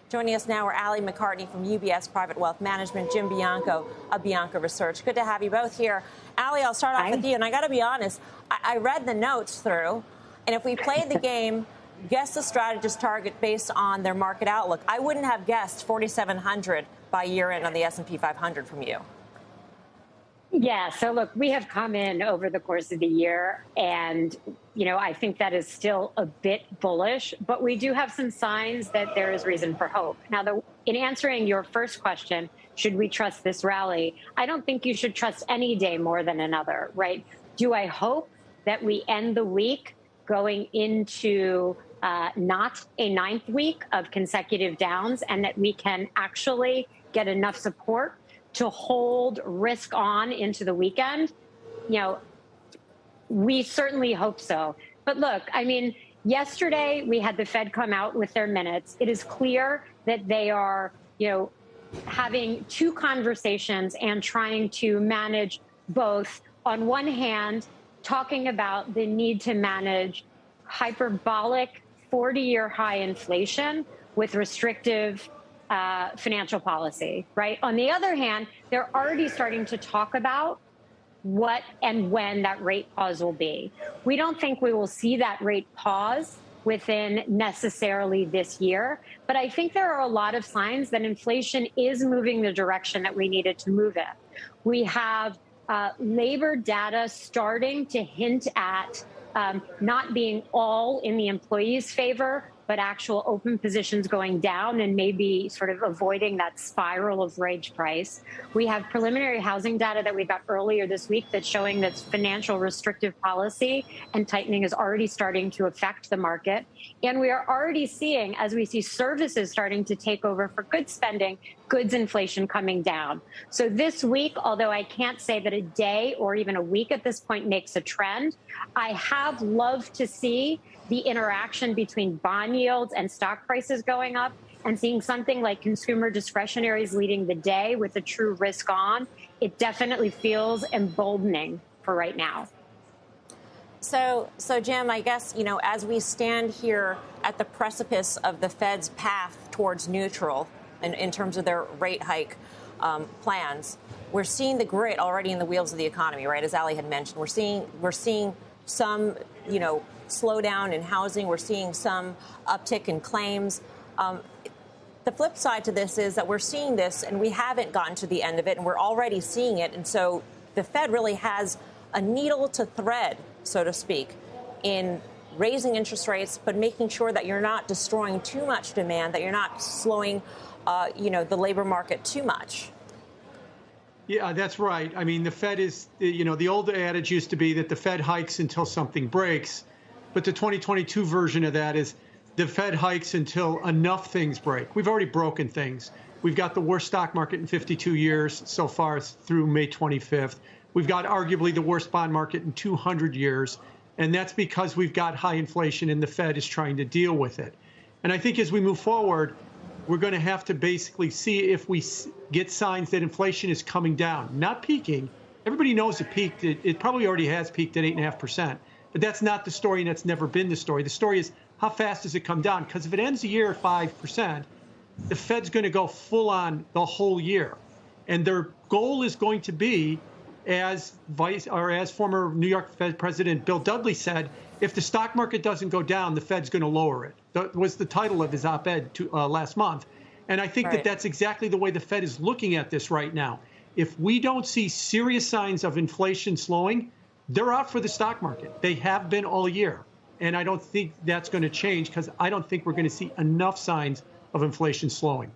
Joining us now are Alli McCartney from UBS Private Wealth Management, Jim Bianco of Bianco Research. Good to have you both here. Alli, I'll start off with you, and I got to be honest, I read the notes through, and if we played the game, guess the strategist target based on their market outlook, I wouldn't have guessed 4,700 by year end on the S&P 500 from you. Yeah, so look, we have come in over the course of the year, and I think that is still a bit bullish, but we do have some signs that there is reason for hope. Now, in answering your first question, should we trust this rally? I don't think you should trust any day more than another, right? Do I hope that we end the week going into not a ninth week of consecutive downs, and that we can actually get enough support to hold risk on into the weekend? We certainly hope so. But look, yesterday we had the Fed come out with their minutes. It is clear that they are, having two conversations and trying to manage both. On one hand, talking about the need to manage hyperbolic 40-year high inflation with restrictive financial policy, right? On the other hand, they're already starting to talk about what and when that rate pause will be. We don't think we will see that rate pause within necessarily this year, but I think there are a lot of signs that inflation is moving the direction that we needed to move in. We have labor data starting to hint at not being all in the employees' favor, but actual open positions going down and maybe sort of avoiding that spiral of wage price. We have preliminary housing data that we got earlier this week that's showing that financial restrictive policy and tightening is already starting to affect the market. And we are already seeing, as we see services starting to take over for goods spending, goods inflation coming down. So this week, although I can't say that a day or even a week at this point makes a trend, I have loved to see the interaction between bond yields and stock prices going up, and seeing something like consumer discretionaries leading the day with a true risk on. It definitely feels emboldening for right now. So Jim, I guess, as we stand here at the precipice of the Fed's path towards neutral in terms of their rate hike plans, we're seeing the grit already in the wheels of the economy, right? As Alli had mentioned, we're seeing some, slowdown in housing. We're seeing some uptick in claims. The flip side to this is that we're seeing this, and we haven't gotten to the end of it, and we're already seeing it. And so the Fed really has a needle to thread, so to speak, in raising interest rates, but making sure that you're not destroying too much demand, that you're not slowing, the labor market too much. Yeah, that's right. The Fed is, the old adage used to be that the Fed hikes until something breaks. But the 2022 version of that is the Fed hikes until enough things break. We've already broken things. We've got the worst stock market in 52 years so far through May 25th. We've got arguably the worst bond market in 200 years. And that's because we've got high inflation and the Fed is trying to deal with it. And I think as we move forward, we're going to have to basically see if we get signs that inflation is coming down, not peaking. Everybody knows it peaked. It probably already has peaked at 8.5%. But that's not the story, and that's never been the story. The story is how fast does it come down? Because if it ends the year at 5%, the Fed's going to go full on the whole year. And their goal is going to be, as former New York Fed President Bill Dudley said, if the stock market doesn't go down, the Fed's going to lower it. That was the title of his op-ed last month. And I think that that's exactly the way the Fed is looking at this right now. If we don't see serious signs of inflation slowing, they're out for the stock market. They have been all year. And I don't think that's going to change because I don't think we're going to see enough signs of inflation slowing.